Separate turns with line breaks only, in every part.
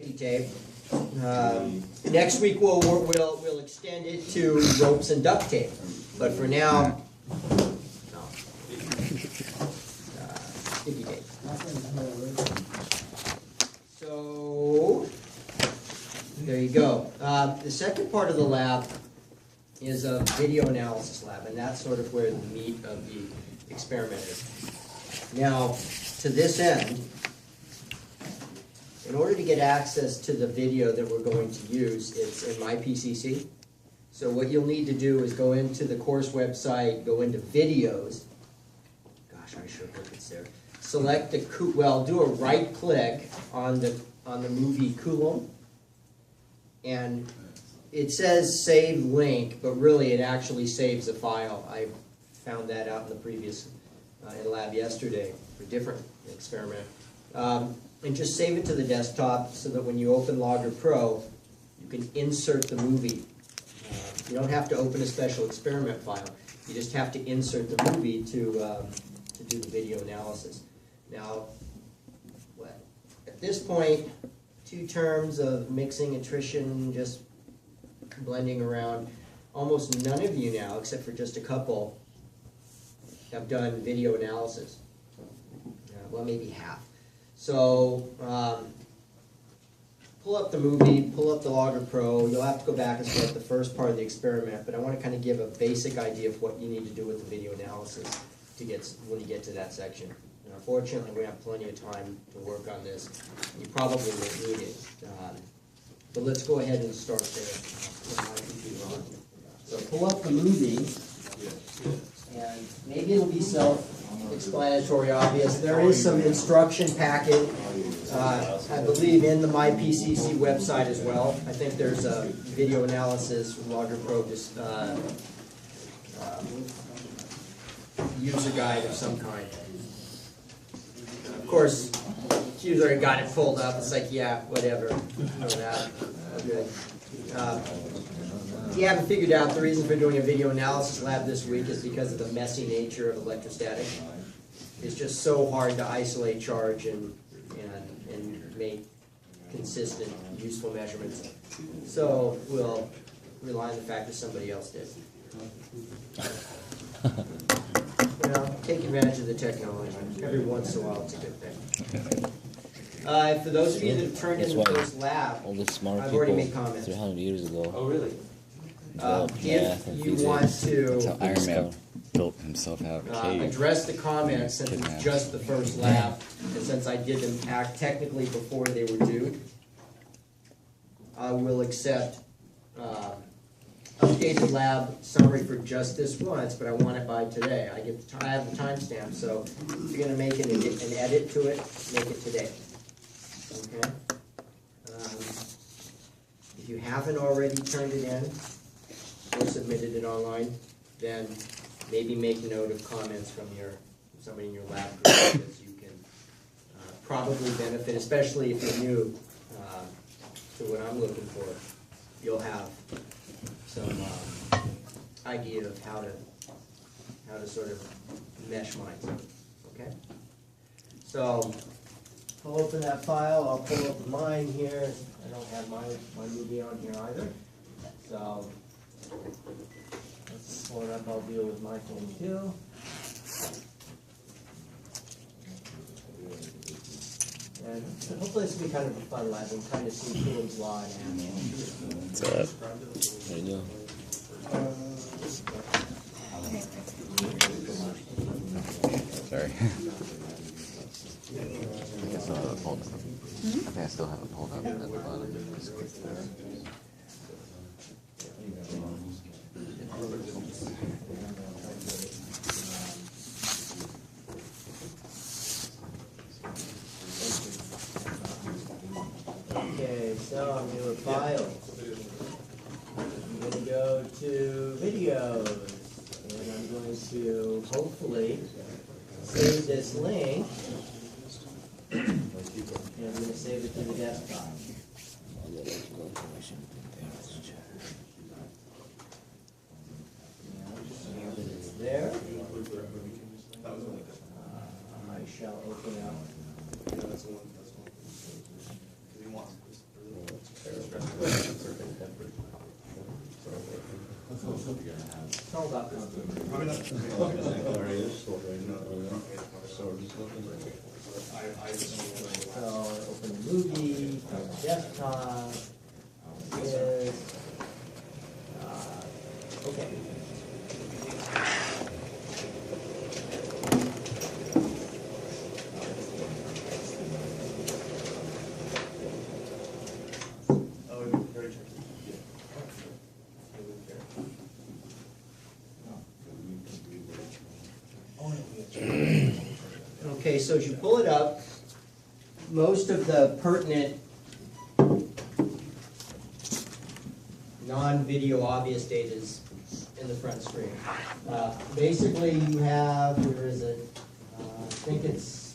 tape. Next week we'll extend it to ropes and duct tape, but for now, no. Sticky tape. So there you go. The second part of the lab is a video analysis lab, and that's sort of where the meat of the experiment is. Now, to this end, in order to get access to the video that we're going to use, it's in MyPCC. So what you'll need to do is go into the course website, go into videos. Gosh, I should hope it's there. Select the, do a right click on the movie Coulomb, and it says save link, but really it actually saves a file. I found that out in the previous in lab yesterday for a different experiment. And just save it to the desktop so that when you open Logger Pro, you can insert the movie. You don't have to open a special experiment file. You just have to insert the movie to do the video analysis. Now, at this point, 2 terms of mixing, attrition, just blending around. Almost none of you now, except for just a couple, have done video analysis. Well, maybe half. So, pull up the movie, pull up the Logger Pro. You'll have to go back and start the first part of the experiment, but I want to kind of give a basic idea of what you need to do with the video analysis to get when you get to that section. And unfortunately, we have plenty of time to work on this. You probably won't need it. But let's go ahead and start there. Put my computer on. So pull up the movie, and maybe it'll be self-explanatory, obvious. There is some instruction packet, I believe, in the MyPCC website as well. I think there's a video analysis from Logger Pro, just user guide of some kind. Of course, Q's already got it pulled up. It's like, yeah, whatever. Know that. Good. If you haven't figured out, the reason for doing a video analysis lab this week is because of the messy nature of electrostatic. It's just so hard to isolate charge and make consistent, useful measurements. So we'll rely on the fact that somebody else did. Take advantage of the technology. Every once in a while, it's a good thing. For those of you that have turned in the first lab,
all the smart
I've already
people
made comments.
300 years ago.
Oh, really?
If you want
That's
to
how Iron Man built himself out of a cave.
address the comments, since it's just the first lab, and since I did them technically before they were due, I will accept updated lab summary for just this once, but I want it by today. I have the timestamp, so if you're going to make an edit to it, make it today. Okay? If you haven't already turned it in or submitted it online, then maybe make note of comments from somebody in your lab group, because you can probably benefit, especially if you're new to what I'm looking for. You'll have some idea of how to sort of mesh minds. Okay? So I'll open that file. I'll pull up mine here. I don't have my movie on here either. So let's pull it up. I'll deal with my thing too. And hopefully this will be kind of a fun lab and kind of see Coulomb's law in action.
What's up?
There you go.
Sorry. I still have it pulled up. I think I still have it pulled up at the bottom.
Okay, so I'm going to file. I'm going to go to videos, and I'm going to hopefully save this link, and I'm going to save it to the desktop. Now that it's there, I shall open up. It's all about continuity. So open the movie, on the desktop, is, okay. Okay, so as you pull it up, most of the pertinent non-video obvious data is in the front screen. Basically, you have, where is it? I think it's,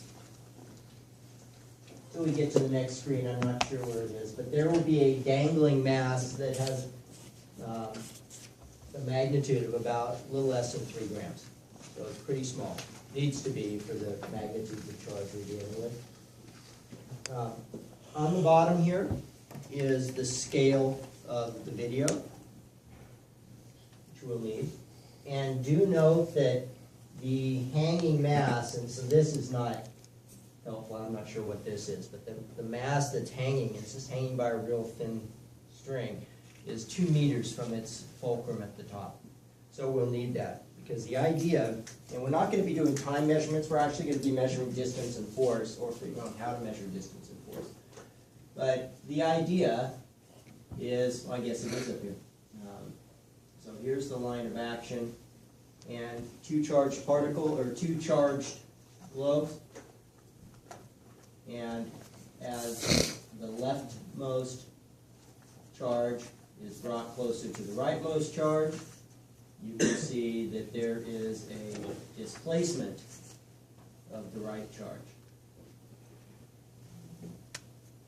till we get to the next screen, I'm not sure where it is, but there will be a dangling mass that has a magnitude of about a little less than 3 grams. So it's pretty small. Needs to be for the magnitude of charge we're dealing with. On the bottom here is the scale of the video, which we'll need. And do note that the hanging mass, and so this is not helpful, I'm not sure what this is, but the mass that's hanging, it's just hanging by a real thin string, is 2 meters from its fulcrum at the top. So we'll need that. Because the idea, and we're not going to be doing time measurements, we're actually going to be measuring distance and force, or figuring out how to measure distance and force. But the idea is, well, I guess it is up here. So here's the line of action, and 2 charged globes. And as the leftmost charge is brought closer to the rightmost charge, you can see that there is a displacement of the right charge.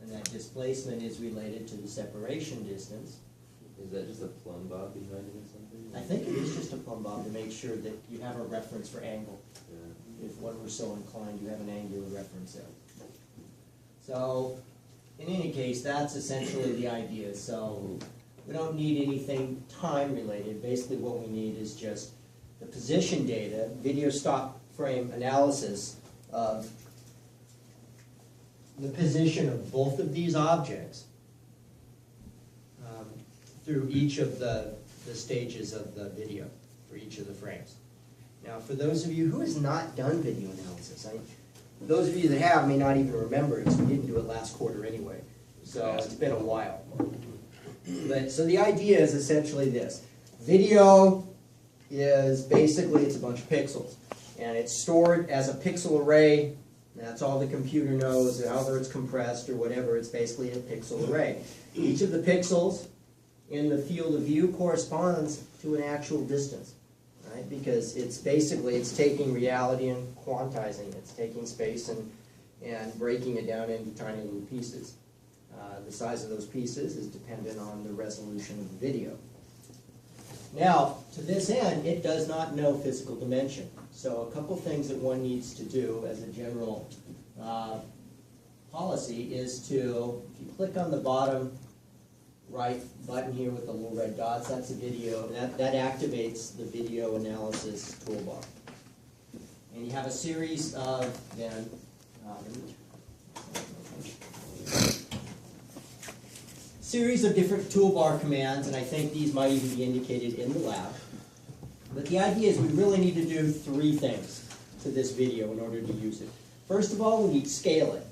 And that displacement is related to the separation distance.
Is that just a plumb bob behind it or something?
I think it is just a plumb bob to make sure that you have a reference for angle.
Yeah.
If one were so inclined, you have an angular reference there. So, in any case, that's essentially the idea. So, we don't need anything time related. Basically what we need is just the position data, video stop frame analysis of the position of both of these objects through each of the stages of the video for each of the frames. Now for those of you who has not done video analysis, those of you that have may not even remember it because we didn't do it last quarter anyway. So it's been a while. But, so the idea is essentially this. Video is basically, it's a bunch of pixels. And it's stored as a pixel array. That's all the computer knows, however it's compressed or whatever. It's basically a pixel array. Each of the pixels in the field of view corresponds to an actual distance. Right? Because it's basically, it's taking reality and quantizing it. It's taking space and breaking it down into tiny little pieces. The size of those pieces is dependent on the resolution of the video. Now, to this end, it does not know physical dimension. So a couple things that one needs to do as a general policy is to, if you click on the bottom right button here with the little red dots, that's a video, that activates the video analysis toolbar. And you have a series of then, series of different toolbar commands, and I think these might even be indicated in the lab. But the idea is we really need to do 3 things to this video in order to use it. First of all, we need to scale it.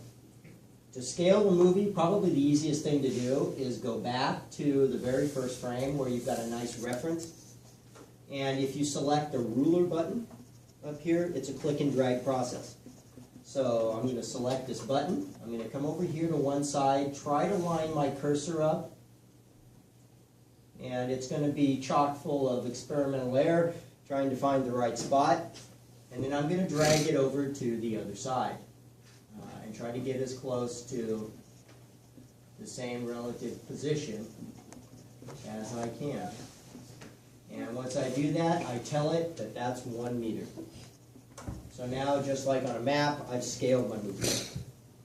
To scale the movie, probably the easiest thing to do is go back to the very first frame where you've got a nice reference. And if you select the ruler button up here, it's a click and drag process. So I'm going to select this button. I'm going to come over here to one side, try to line my cursor up. And it's going to be chock full of experimental error, trying to find the right spot. And then I'm going to drag it over to the other side. And try to get as close to the same relative position as I can. And once I do that, I tell it that that's 1 meter. So now, just like on a map, I've scaled my movie.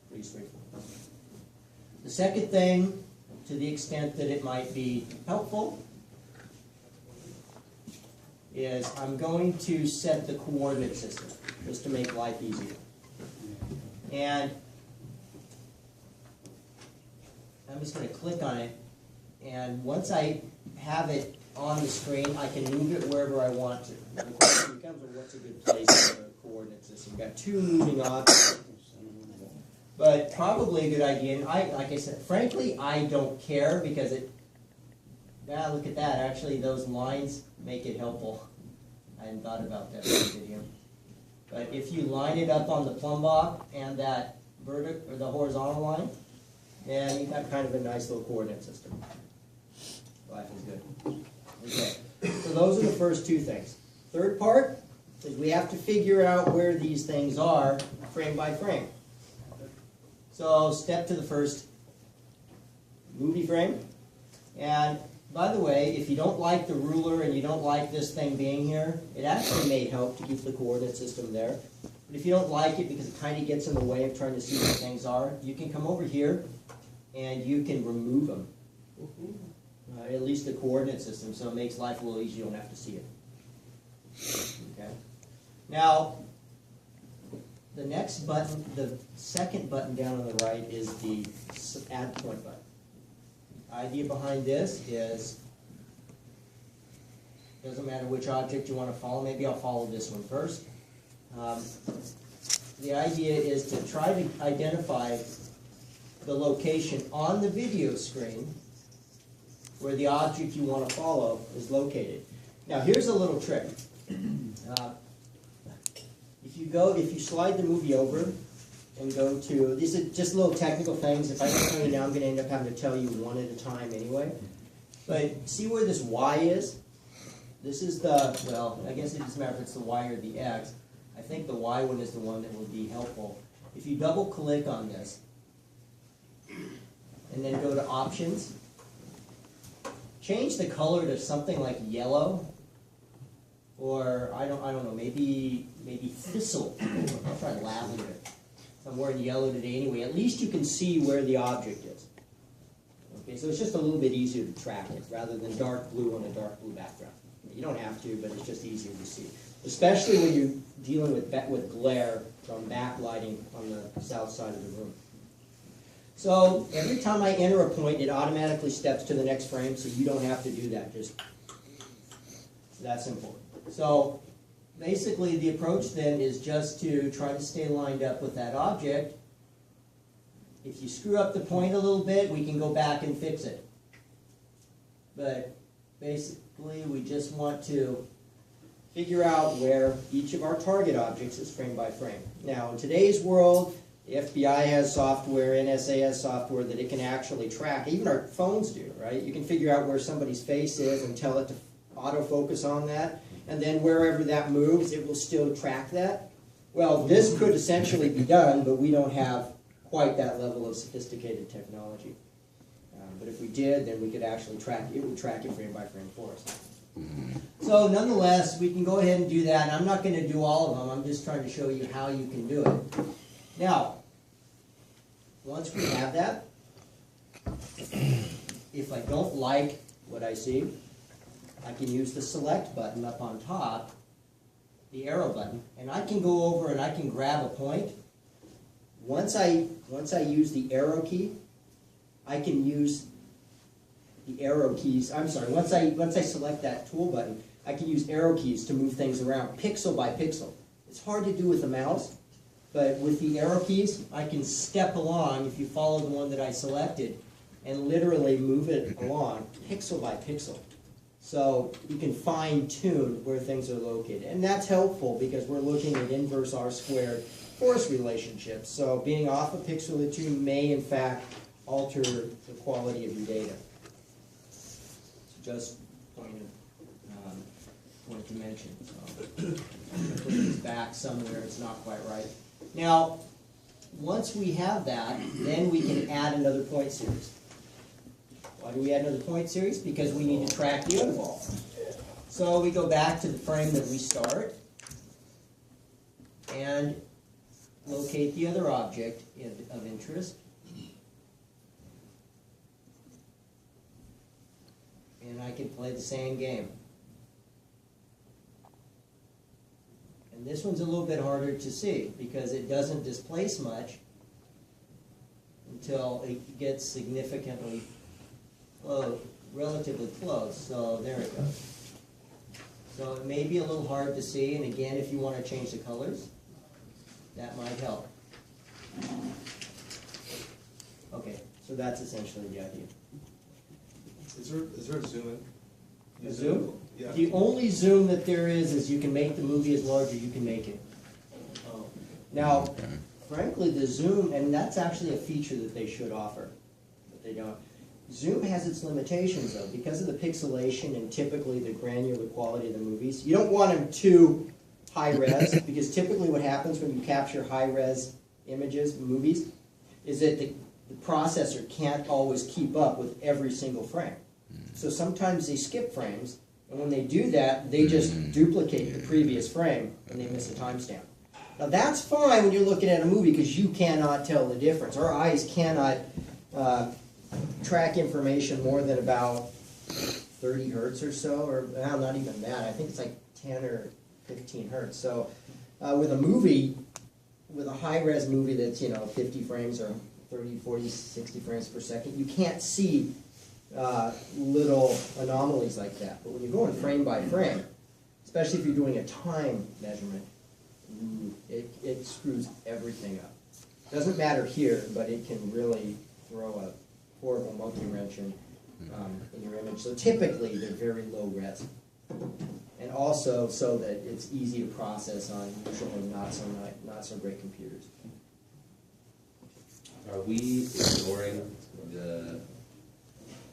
Pretty straightforward. The second thing, to the extent that it might be helpful, is I'm going to set the coordinate system, just to make life easier. And I'm just going to click on it, and once I have it on the screen, I can move it wherever I want to. And the question becomes, well, what's a good place for the coordinate system? We've got two moving objects, but probably a good idea. And like I said, frankly, I don't care because look at that. Actually, those lines make it helpful. I hadn't thought about that in the video. But if you line it up on the plumb bob and that vertical or the horizontal line, then you have kind of a nice little coordinate system. Life is good. Okay, so those are the first two things. Third part is we have to figure out where these things are frame by frame. So step to the first movie frame. And by the way, if you don't like the ruler and you don't like this thing being here, it actually may help to keep the coordinate system there. But if you don't like it because it kind of gets in the way of trying to see where things are, you can come over here and you can remove them. At least the coordinate system, so it makes life a little easier. You don't have to see it. Okay. Now, the next button, the second button down on the right, is the add point button. The idea behind this is, doesn't matter which object you want to follow. Maybe I'll follow this one first. The idea is to try to identify the location on the video screen where the object you want to follow is located. Now here's a little trick. If you slide the movie over and go to, these are just little technical things. If I don't tell you now, I'm going to end up having to tell you one at a time anyway. But see where this Y is? This is the, well, I guess it doesn't matter if it's the Y or the X. I think the Y one is the one that will be helpful. If you double click on this, and then go to options, change the color to something like yellow, or I don't know, maybe thistle. I'll try lavender. I'm wearing yellow today anyway. At least you can see where the object is. Okay, so it's just a little bit easier to track it rather than dark blue on a dark blue background. You don't have to, but it's just easier to see, especially when you're dealing with glare from backlighting on the south side of the room. So every time I enter a point, it automatically steps to the next frame, so you don't have to do that. Just that simple. So basically the approach then is just to try to stay lined up with that object. If you screw up the point a little bit, we can go back and fix it. But basically we just want to figure out where each of our target objects is frame by frame. Now in today's world, the FBI has software, NSA has software that it can actually track. Even our phones do, right? You can figure out where somebody's face is and tell it to autofocus on that. And then wherever that moves, it will still track that. Well, this could essentially be done, but we don't have quite that level of sophisticated technology. But if we did, then we could actually track it. It would track it frame by frame for us. So nonetheless, we can go ahead and do that. And I'm not going to do all of them. I'm just trying to show you how you can do it. Now, once we have that, if I don't like what I see, I can use the select button up on top, the arrow button, and I can go over and I can grab a point. Once I use the arrow key, I can use the arrow keys. I'm sorry, once I select that tool button, I can use arrow keys to move things around pixel by pixel. It's hard to do with the mouse, but with the arrow keys, I can step along, if you follow the one that I selected, and literally move it along pixel by pixel. So you can fine-tune where things are located. And that's helpful because we're looking at inverse R-squared force relationships. So being off a pixel or two may, in fact, alter the quality of your data. So just point to mention. So put this back somewhere, it's not quite right. Now, once we have that, then we can add another point series. Why do we add another point series? Because we need to track the other ball. So we go back to the frame that we start and locate the other object of interest. And I can play the same game. And this one's a little bit harder to see because it doesn't displace much until it gets significantly relatively close. So there it goes. So it may be a little hard to see, and again, if you want to change the colors, that might help. Okay, so that's essentially the idea.
Is there a zoom in?
A zoom?
Yeah.
The only zoom that there is you can make the movie as large as you can make it.
Oh.
Now,
Okay.
frankly, the zoom, and that's actually a feature that they should offer, but they don't. Zoom has its limitations though, because of the pixelation and typically the granular quality of the movies. You don't want them too high res, because typically what happens when you capture high res images, movies, is that the processor can't always keep up with every single frame. So sometimes they skip frames, and when they do that, they just duplicate the previous frame, and they miss a timestamp. Now that's fine when you're looking at a movie, because you cannot tell the difference. Our eyes cannot track information more than about 30 hertz or so, or well, not even that. I think it's like 10 or 15 hertz. So with a movie, with a high-res movie that's, 50 frames or 30, 40, 60 frames per second, you can't see little anomalies like that. But when you're going frame by frame, especially if you're doing a time measurement, it screws everything up. Doesn't matter here, but it can really throw a horrible monkey wrench in your image. So typically they're very low res, and also so that it's easy to process on usually not so great computers.
Are we ignoring the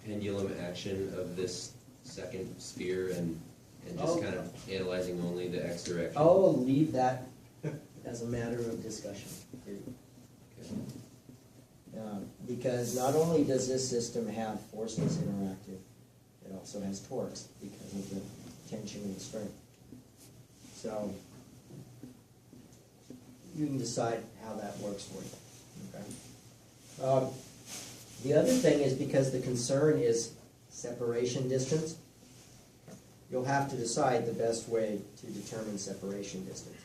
pendulum action of this second sphere and just kind of analyzing only the x direction?
I'll leave that as a matter of discussion. Because not only does this system have forceless interactive, it also has torques because of the tension and strength. So you can decide how that works for you. Okay. The other thing is, because the concern is separation distance, you'll have to decide the best way to determine separation distance.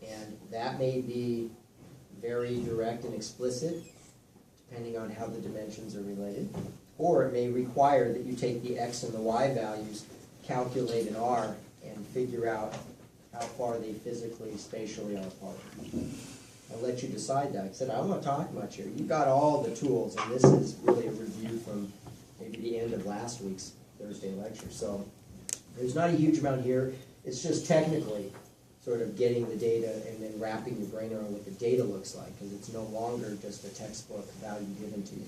And that may be very direct and explicit, depending on how the dimensions are related. Or it may require that you take the x and the y values, calculate an r, and figure out how far they physically, spatially are apart. I'll let you decide that. I said, I don't want to talk much here. You've got all the tools, and this is really a review from maybe the end of last week's Thursday lecture. So there's not a huge amount here. It's just technically sort of getting the data and then wrapping your brain around what the data looks like, because it's no longer just a textbook value given to you.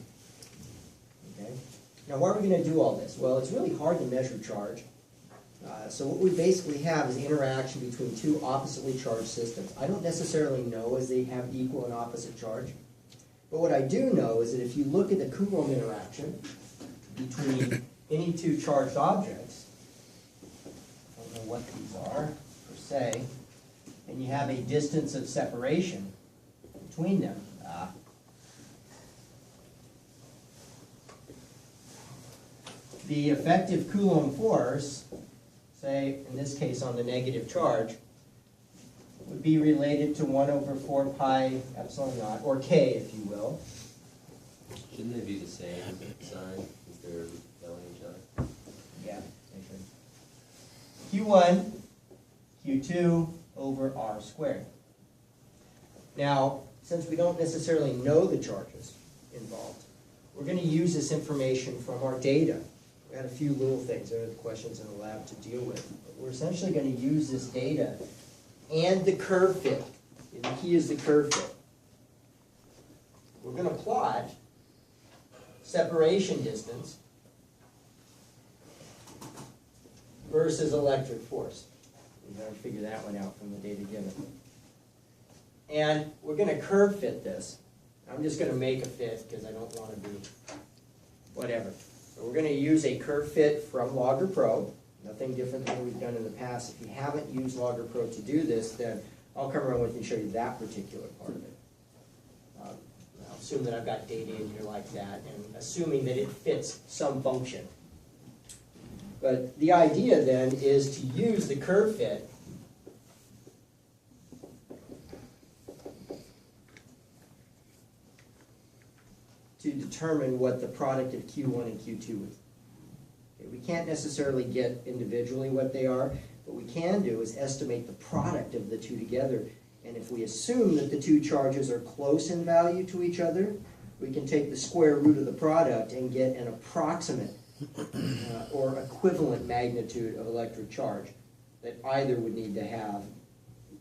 Okay? Now, why are we going to do all this? Well, it's really hard to measure charge. So what we basically have is interaction between two oppositely charged systems. I don't necessarily know as they have equal and opposite charge, but what I do know is that if you look at the Coulomb interaction between any two charged objects, I don't know what these are per se, and you have a distance of separation between them. The effective Coulomb force, say in this case on the negative charge, would be related to 1 over 4 pi epsilon naught, or k if you will.
Shouldn't they be the same sign as they're repelling each other?
Yeah, they should. Q1, Q2 over r squared. Now, since we don't necessarily know the charges involved, we're going to use this information from our data. We had a few little things, there are questions in the lab to deal with. But we're essentially going to use this data and the curve fit. And the key is the curve fit. We're going to plot separation distance versus electric force. We've got to figure that one out from the data given. And we're going to curve fit this. I'm just going to make a fit because I don't want to be whatever. So we're going to use a curve fit from Logger Pro. Nothing different than what we've done in the past. If you haven't used Logger Pro to do this, then I'll come around with you and show you that particular part of it. I'll assume that I've got data in here like that, and assuming that it fits some function. But the idea then is to use the curve fit determine what the product of Q1 and Q2 is. Okay, we can't necessarily get individually what they are, but we can do is estimate the product of the two together. And if we assume that the two charges are close in value to each other, we can take the square root of the product and get an approximate or equivalent magnitude of electric charge that either would need to have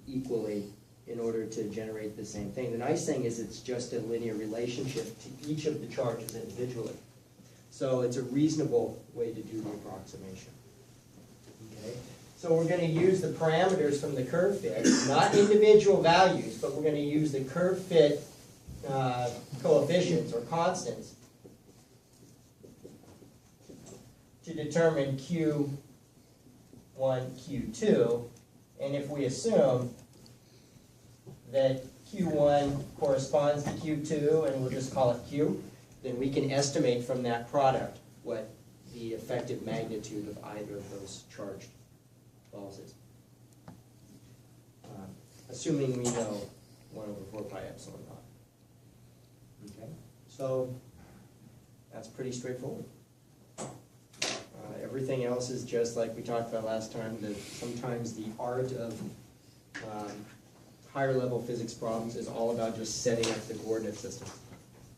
equally in order to generate the same thing. The nice thing is it's just a linear relationship to each of the charges individually. So it's a reasonable way to do the approximation. Okay? So we're going to use the parameters from the curve fit, not individual values, but we're going to use the curve fit coefficients or constants to determine Q1, Q2, and if we assume that Q1 corresponds to Q2, and we'll just call it Q, then we can estimate from that product what the effective magnitude of either of those charged balls is. Assuming we know 1/4 pi epsilon naught. Okay, so that's pretty straightforward. Everything else is just like we talked about last time, that sometimes the art of higher level physics problems is all about just setting up the coordinate system,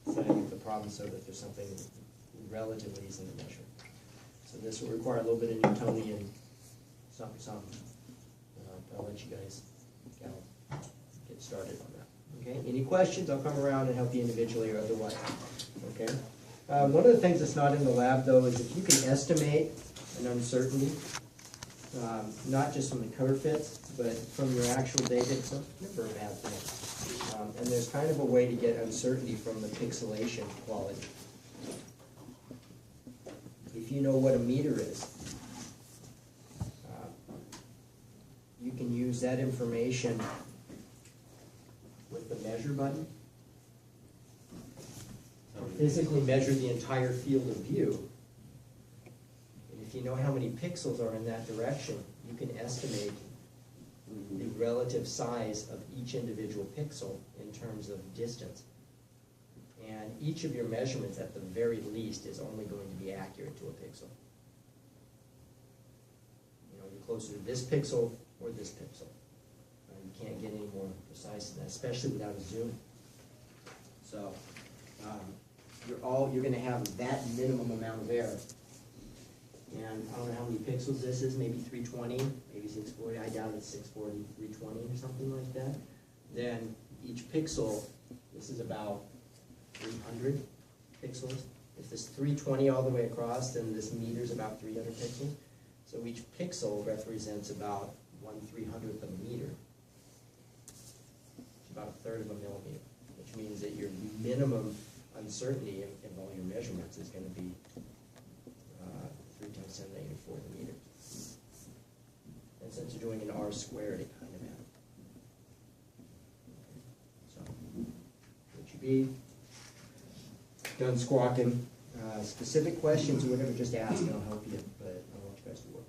setting up the problem so that there's something relatively easy to measure. So this will require a little bit of Newtonian something. I'll let you guys get started on that. Okay, any questions? I'll come around and help you individually or otherwise. Okay. One of the things that's not in the lab though is if you can estimate an uncertainty, not just from the curve fits, but from your actual data, it's never a bad thing. And there's kind of a way to get uncertainty from the pixelation quality. If you know what a meter is, you can use that information with the measure button. Physically measure the entire field of view. And if you know how many pixels are in that direction, you can estimate the relative size of each individual pixel in terms of distance. And each of your measurements at the very least is only going to be accurate to a pixel. You know, you're closer to this pixel or this pixel. You can't get any more precise than that, especially without a zoom. So you're going to have that minimum amount of error. And I don't know how many pixels this is, maybe 320, maybe 640. I doubt it's 640, 320 or something like that. Then each pixel, this is about 300 pixels. If this 320 all the way across, then this meter is about 300 pixels. So each pixel represents about 1/300th of a meter. It's about 1/3 of a millimeter, which means that your minimum uncertainty of all your measurements is going to be 3 × 10⁻⁴ meters. And since you're doing an R squared, it kind of matters. So, would you be done squawking? Specific questions or whatever, just ask and I'll help you, but I don't want you guys to worry.